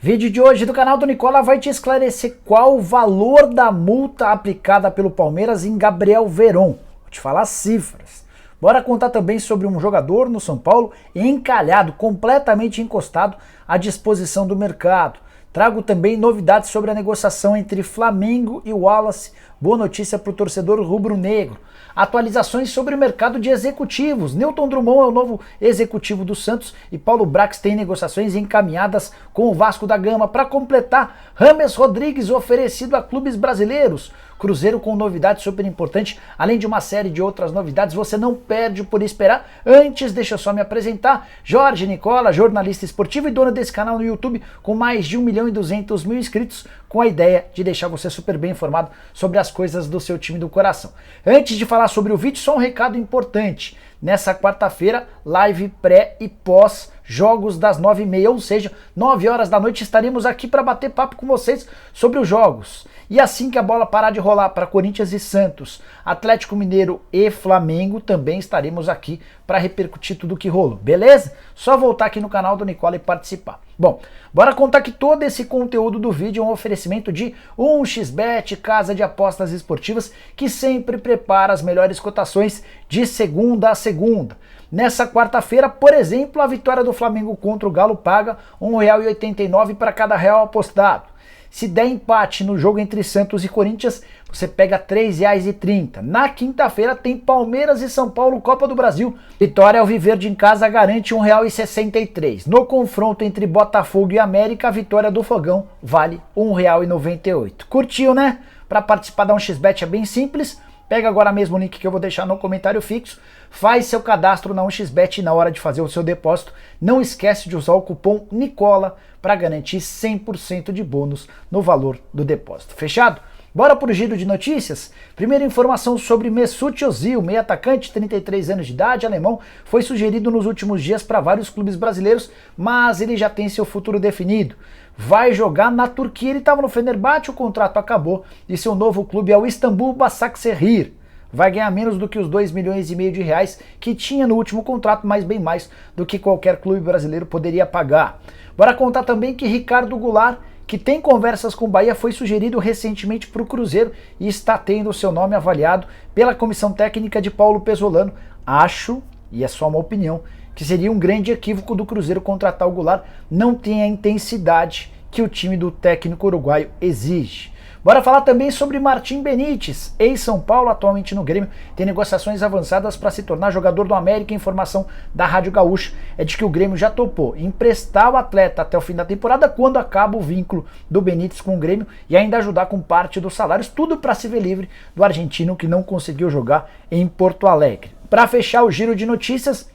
Vídeo de hoje do canal do Nicola vai te esclarecer qual o valor da multa aplicada pelo Palmeiras em Gabriel Veron. Vou te falar cifras. Bora contar também sobre um jogador no São Paulo encalhado, completamente encostado à disposição do mercado. Trago também novidades sobre a negociação entre Flamengo e Wallace. Boa notícia para o torcedor rubro-negro. Atualizações sobre o mercado de executivos. Newton Drummond é o novo executivo do Santos e Paulo Brax tem negociações encaminhadas com o Vasco da Gama. Para completar, James Rodrigues oferecido a clubes brasileiros. Cruzeiro com novidade super importante, além de uma série de outras novidades. Você não perde por esperar. Antes, deixa eu só me apresentar. Jorge Nicola, jornalista esportivo e dono desse canal no YouTube com mais de 1.200.000 inscritos, com a ideia de deixar você super bem informado sobre as coisas do seu time do coração. Antes de falar sobre o vídeo, só um recado importante. Nessa quarta-feira, live pré e pós jogos das 9h30, ou seja, 9 horas da noite estaremos aqui para bater papo com vocês sobre os jogos. E assim que a bola parar de rolar para Corinthians e Santos, Atlético Mineiro e Flamengo, também estaremos aqui para repercutir tudo que rolou, beleza? Só voltar aqui no canal do Nicola e participar. Bom, bora contar que todo esse conteúdo do vídeo é um oferecimento de 1xBet, casa de apostas esportivas, que sempre prepara as melhores cotações de segunda a segunda. Nessa quarta-feira, por exemplo, a vitória do Flamengo contra o Galo paga R$ 1,89 para cada real apostado. Se der empate no jogo entre Santos e Corinthians, você pega R$ 3,30. Na quinta-feira tem Palmeiras e São Paulo, Copa do Brasil. Vitória ao Alviverde em casa garante R$ 1,63. No confronto entre Botafogo e América, a vitória do Fogão vale R$ 1,98. Curtiu, né? Para participar da 1xBet é bem simples. Pega agora mesmo o link que eu vou deixar no comentário fixo, faz seu cadastro na 1xBet e na hora de fazer o seu depósito, não esquece de usar o cupom NICOLA para garantir 100% de bônus no valor do depósito. Fechado? Bora pro giro de notícias? Primeira informação sobre Mesut Özil, meio atacante, 33 anos de idade, alemão, foi sugerido nos últimos dias para vários clubes brasileiros, mas ele já tem seu futuro definido. Vai jogar na Turquia, ele estava no Fenerbahçe, o contrato acabou e seu novo clube é o Istambul Başakşehir. Vai ganhar menos do que os 2,5 milhões de reais que tinha no último contrato, mas bem mais do que qualquer clube brasileiro poderia pagar. Bora contar também que Ricardo Goulart, que tem conversas com o Bahia, foi sugerido recentemente para o Cruzeiro e está tendo seu nome avaliado pela comissão técnica de Paulo Pesolano. Acho, e é só uma opinião, que seria um grande equívoco do Cruzeiro contratar o Goulart, não tem a intensidade que o time do técnico uruguaio exige. Bora falar também sobre Martim Benítez, ex-São Paulo, atualmente no Grêmio, tem negociações avançadas para se tornar jogador do América. Informação da Rádio Gaúcha é de que o Grêmio já topou emprestar o atleta até o fim da temporada, quando acaba o vínculo do Benítez com o Grêmio, e ainda ajudar com parte dos salários, tudo para se ver livre do argentino que não conseguiu jogar em Porto Alegre. Para fechar o giro de notícias,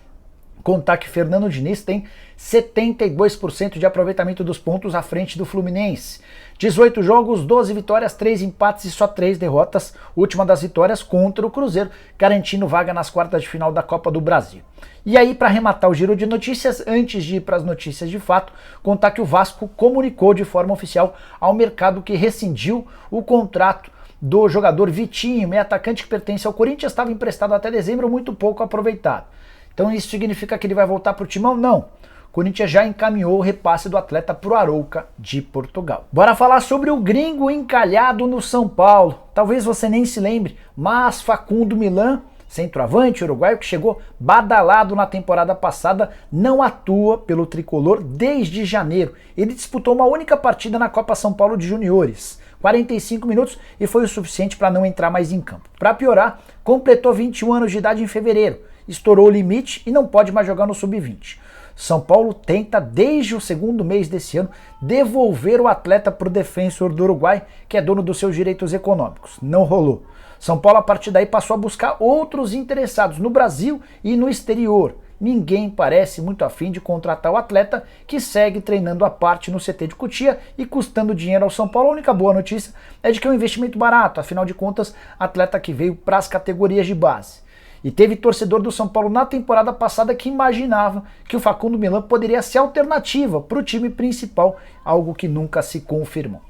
contar que Fernando Diniz tem 72% de aproveitamento dos pontos à frente do Fluminense. 18 jogos, 12 vitórias, 3 empates e só 3 derrotas. Última das vitórias contra o Cruzeiro, garantindo vaga nas quartas de final da Copa do Brasil. E aí, para arrematar o giro de notícias, antes de ir para as notícias de fato, contar que o Vasco comunicou de forma oficial ao mercado que rescindiu o contrato do jogador Vitinho, meio atacante que pertence ao Corinthians, estava emprestado até dezembro, muito pouco aproveitado. Então isso significa que ele vai voltar para o Timão? Não. O Corinthians já encaminhou o repasse do atleta para o Arouca de Portugal. Bora falar sobre o gringo encalhado no São Paulo. Talvez você nem se lembre, mas Facundo Millan, centroavante uruguaio que chegou badalado na temporada passada, não atua pelo tricolor desde janeiro. Ele disputou uma única partida na Copa São Paulo de Juniores, 45 minutos, e foi o suficiente para não entrar mais em campo. Para piorar, completou 21 anos de idade em fevereiro, estourou o limite e não pode mais jogar no Sub-20. São Paulo tenta, desde o segundo mês desse ano, devolver o atleta para o Defensor do Uruguai, que é dono dos seus direitos econômicos. Não rolou. São Paulo, a partir daí, passou a buscar outros interessados no Brasil e no exterior. Ninguém parece muito afim de contratar o atleta, que segue treinando à parte no CT de Cotia e custando dinheiro ao São Paulo. A única boa notícia é de que é um investimento barato, afinal de contas, atleta que veio para as categorias de base. E teve torcedor do São Paulo na temporada passada que imaginava que o Facundo Millan poderia ser alternativa para o time principal, algo que nunca se confirmou.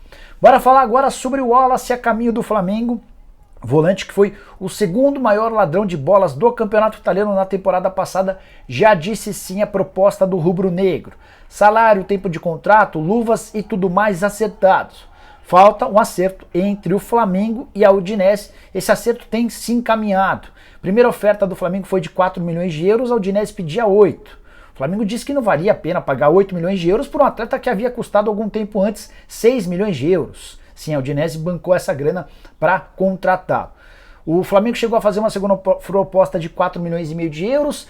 Bora falar agora sobre o Wallace a caminho do Flamengo. volante que foi o segundo maior ladrão de bolas do campeonato italiano na temporada passada, já disse sim à proposta do rubro-negro. Salário, tempo de contrato, luvas e tudo mais acertados. Falta um acerto entre o Flamengo e a Udinese. Esse acerto tem se encaminhado. Primeira oferta do Flamengo foi de 4 milhões de euros, a Udinese pedia 8. O Flamengo disse que não valia a pena pagar 8 milhões de euros por um atleta que havia custado algum tempo antes 6 milhões de euros. Sim, a Udinese bancou essa grana para contratá-lo. O Flamengo chegou a fazer uma segunda proposta de 4 milhões e meio de euros,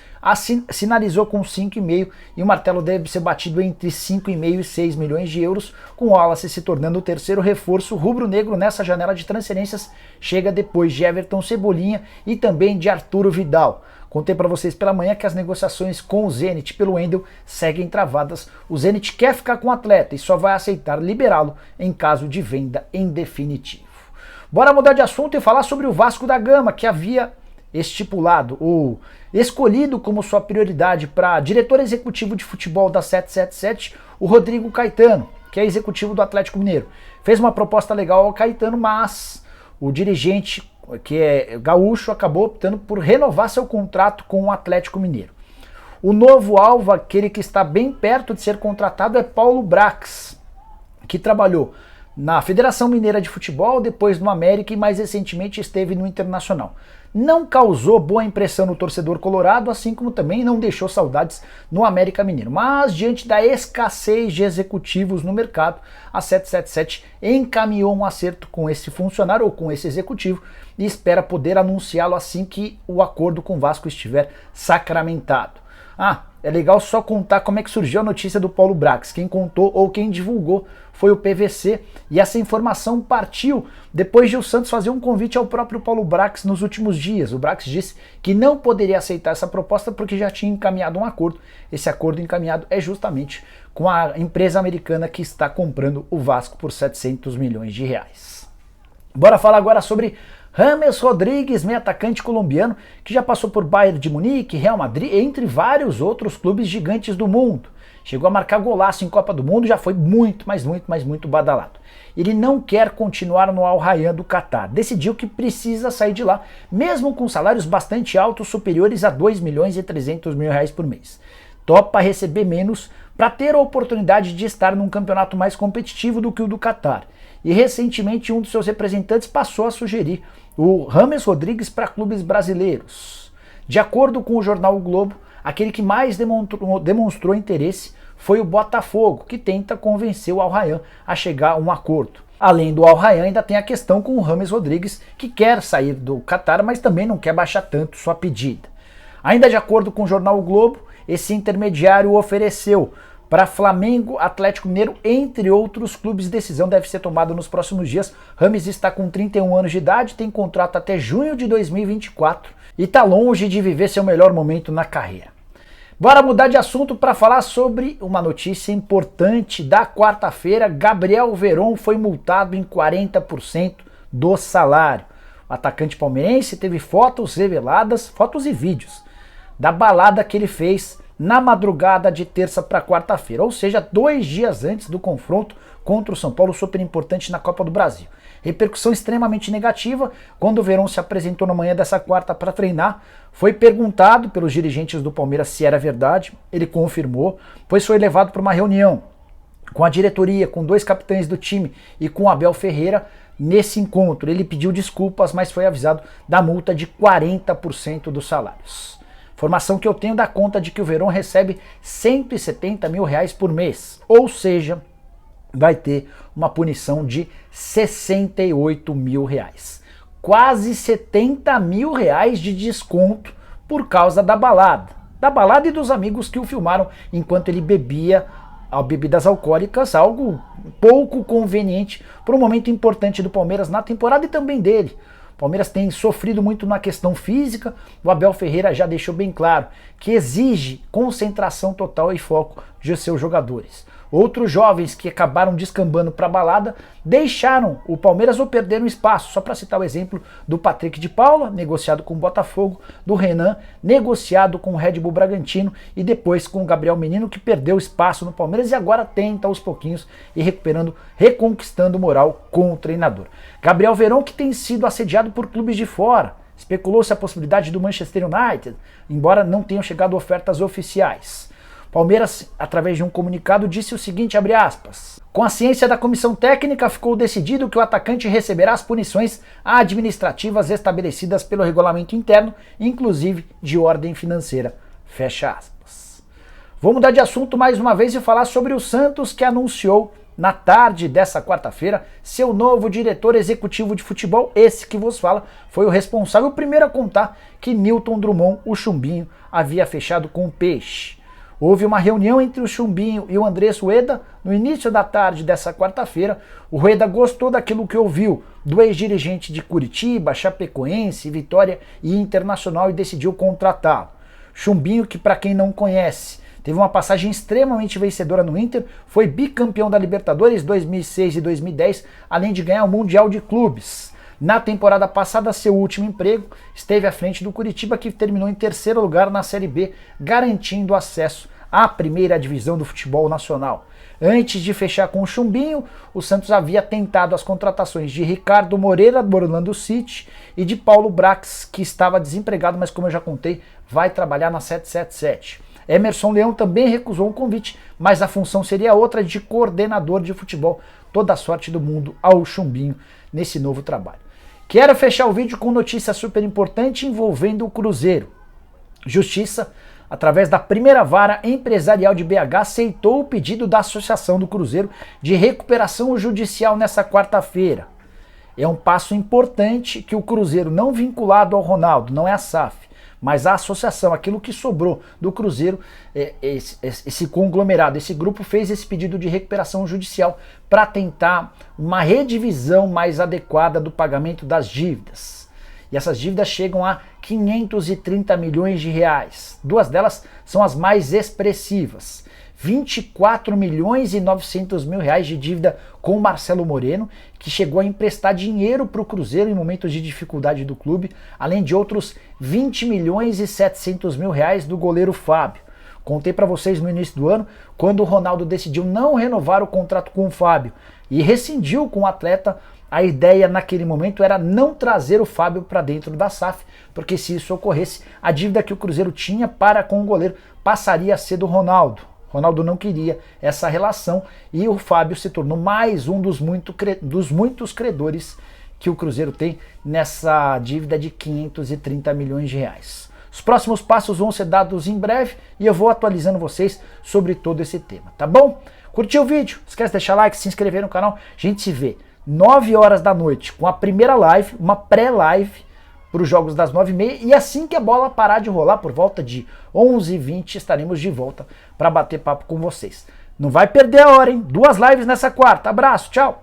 sinalizou com 5,5 e o martelo deve ser batido entre 5,5 e 6 milhões de euros, com o Wallace se tornando o terceiro reforço rubro-negro nessa janela de transferências, chega depois de Everton Cebolinha e também de Arturo Vidal. Contei para vocês pela manhã que as negociações com o Zenit pelo Wendel seguem travadas. O Zenit quer ficar com o atleta e só vai aceitar liberá-lo em caso de venda em definitivo. Bora mudar de assunto e falar sobre o Vasco da Gama, que havia estipulado ou escolhido como sua prioridade para diretor executivo de futebol da 777, o Rodrigo Caetano, que é executivo do Atlético Mineiro. Fez uma proposta legal ao Caetano, mas o dirigente, que é gaúcho, acabou optando por renovar seu contrato com o Atlético Mineiro. O novo alvo, aquele que está bem perto de ser contratado, é Paulo Brax, que trabalhou na Federação Mineira de Futebol, depois no América e mais recentemente esteve no Internacional. Não causou boa impressão no torcedor colorado, assim como também não deixou saudades no América Mineiro. Mas diante da escassez de executivos no mercado, a 777 encaminhou um acerto com esse funcionário ou com esse executivo e espera poder anunciá-lo assim que o acordo com o Vasco estiver sacramentado. É legal só contar como é que surgiu a notícia do Paulo Brax. Quem contou ou quem divulgou foi o PVC, e essa informação partiu depois de o Santos fazer um convite ao próprio Paulo Brax nos últimos dias. O Brax disse que não poderia aceitar essa proposta porque já tinha encaminhado um acordo. Esse acordo encaminhado é justamente com a empresa americana que está comprando o Vasco por 700 milhões de reais. Bora falar agora sobre James Rodrigues, meio atacante colombiano, que já passou por Bayern de Munique, Real Madrid, entre vários outros clubes gigantes do mundo. Chegou a marcar golaço em Copa do Mundo, já foi muito badalado. Ele não quer continuar no Al Rayyan do Catar, decidiu que precisa sair de lá, mesmo com salários bastante altos, superiores a 2 milhões e 300 mil reais por mês. Topa receber menos para ter a oportunidade de estar num campeonato mais competitivo do que o do Catar. E recentemente um dos seus representantes passou a sugerir o James Rodrigues para clubes brasileiros. De acordo com o jornal O Globo, aquele que mais demonstrou interesse foi o Botafogo, que tenta convencer o Al Rayyan a chegar a um acordo. Além do Al Rayyan, ainda tem a questão com o James Rodrigues, que quer sair do Catar, mas também não quer baixar tanto sua pedida. Ainda de acordo com o jornal O Globo, esse intermediário ofereceu para Flamengo, Atlético Mineiro, entre outros clubes. Decisão deve ser tomada nos próximos dias. James está com 31 anos de idade, tem contrato até junho de 2024 e está longe de viver seu melhor momento na carreira. Bora mudar de assunto para falar sobre uma notícia importante da quarta-feira. Gabriel Veron foi multado em 40% do salário. O atacante palmeirense teve fotos reveladas, fotos e vídeos, da balada que ele fez na madrugada de terça para quarta-feira, ou seja, 2 dias antes do confronto contra o São Paulo, super importante na Copa do Brasil. Repercussão extremamente negativa. Quando o Veron se apresentou na manhã dessa quarta para treinar, foi perguntado pelos dirigentes do Palmeiras se era verdade, ele confirmou, pois foi levado para uma reunião com a diretoria, com 2 capitães do time e com Abel Ferreira. Nesse encontro ele pediu desculpas, mas foi avisado da multa de 40% dos salários. Informação que eu tenho dá conta de que o Veron recebe 170 mil reais por mês, ou seja, vai ter uma punição de 68 mil reais. Quase 70 mil reais de desconto por causa da balada e dos amigos que o filmaram enquanto ele bebia bebidas alcoólicas, algo pouco conveniente para um momento importante do Palmeiras na temporada e também dele. O Palmeiras tem sofrido muito na questão física. O Abel Ferreira já deixou bem claro que exige concentração total e foco de seus jogadores. Outros jovens que acabaram descambando para a balada deixaram o Palmeiras ou perderam espaço. Só para citar o exemplo do Patrick de Paula, negociado com o Botafogo, do Renan, negociado com o Red Bull Bragantino e depois com o Gabriel Menino, que perdeu espaço no Palmeiras e agora tenta aos pouquinhos ir reconquistando moral com o treinador. Gabriel Veron, que tem sido assediado por clubes de fora. Especulou-se a possibilidade do Manchester United, embora não tenham chegado ofertas oficiais. Palmeiras, através de um comunicado, disse o seguinte, abre aspas, com a ciência da comissão técnica, ficou decidido que o atacante receberá as punições administrativas estabelecidas pelo regulamento interno, inclusive de ordem financeira. Fecha aspas. Vou mudar de assunto mais uma vez e falar sobre o Santos, que anunciou na tarde dessa quarta-feira seu novo diretor executivo de futebol. Esse que vos fala foi o responsável, o primeiro a contar que Nilton Drummond, o Chumbinho, havia fechado com o Peixe. Houve uma reunião entre o Chumbinho e o Andrés Rueda no início da tarde dessa quarta-feira. O Rueda gostou daquilo que ouviu do ex-dirigente de Curitiba, Chapecoense, Vitória e Internacional e decidiu contratá-lo. Chumbinho, que para quem não conhece, teve uma passagem extremamente vencedora no Inter, foi bicampeão da Libertadores 2006 e 2010, além de ganhar o Mundial de Clubes. Na temporada passada, seu último emprego, esteve à frente do Curitiba, que terminou em terceiro lugar na Série B, garantindo acesso à primeira divisão do futebol nacional. Antes de fechar com o Chumbinho, o Santos havia tentado as contratações de Ricardo Moreira, do Orlando City, e de Paulo Brax, que estava desempregado, mas como eu já contei, vai trabalhar na 777. Emerson Leão também recusou um convite, mas a função seria outra, de coordenador de futebol. Toda a sorte do mundo ao Chumbinho nesse novo trabalho. Quero fechar o vídeo com notícia super importante envolvendo o Cruzeiro. Justiça, através da primeira vara empresarial de BH, aceitou o pedido da Associação do Cruzeiro de recuperação judicial nessa quarta-feira. É um passo importante que o Cruzeiro, não vinculado ao Ronaldo, não é a SAF, mas a associação, aquilo que sobrou do Cruzeiro, esse conglomerado, esse grupo fez esse pedido de recuperação judicial para tentar uma redivisão mais adequada do pagamento das dívidas. E essas dívidas chegam a 530 milhões de reais. Duas delas são as mais expressivas. 24 milhões e 900 mil reais de dívida com o Marcelo Moreno, que chegou a emprestar dinheiro para o Cruzeiro em momentos de dificuldade do clube, além de outros 20 milhões e 700 mil reais do goleiro Fábio. Contei para vocês no início do ano, quando o Ronaldo decidiu não renovar o contrato com o Fábio e rescindiu com o atleta, a ideia naquele momento era não trazer o Fábio para dentro da SAF, porque se isso ocorresse, a dívida que o Cruzeiro tinha para com o goleiro passaria a ser do Ronaldo. Ronaldo não queria essa relação e o Fábio se tornou mais um dos muitos credores que o Cruzeiro tem nessa dívida de 530 milhões de reais. Os próximos passos vão ser dados em breve e eu vou atualizando vocês sobre todo esse tema, tá bom? Curtiu o vídeo? Esquece de deixar like, se inscrever no canal. A gente se vê 9 horas da noite com a primeira live, uma pré-live para os jogos das 9h30, e assim que a bola parar de rolar, por volta de 11h20, estaremos de volta para bater papo com vocês. Não vai perder a hora, hein? 2 lives nessa quarta. Abraço, tchau!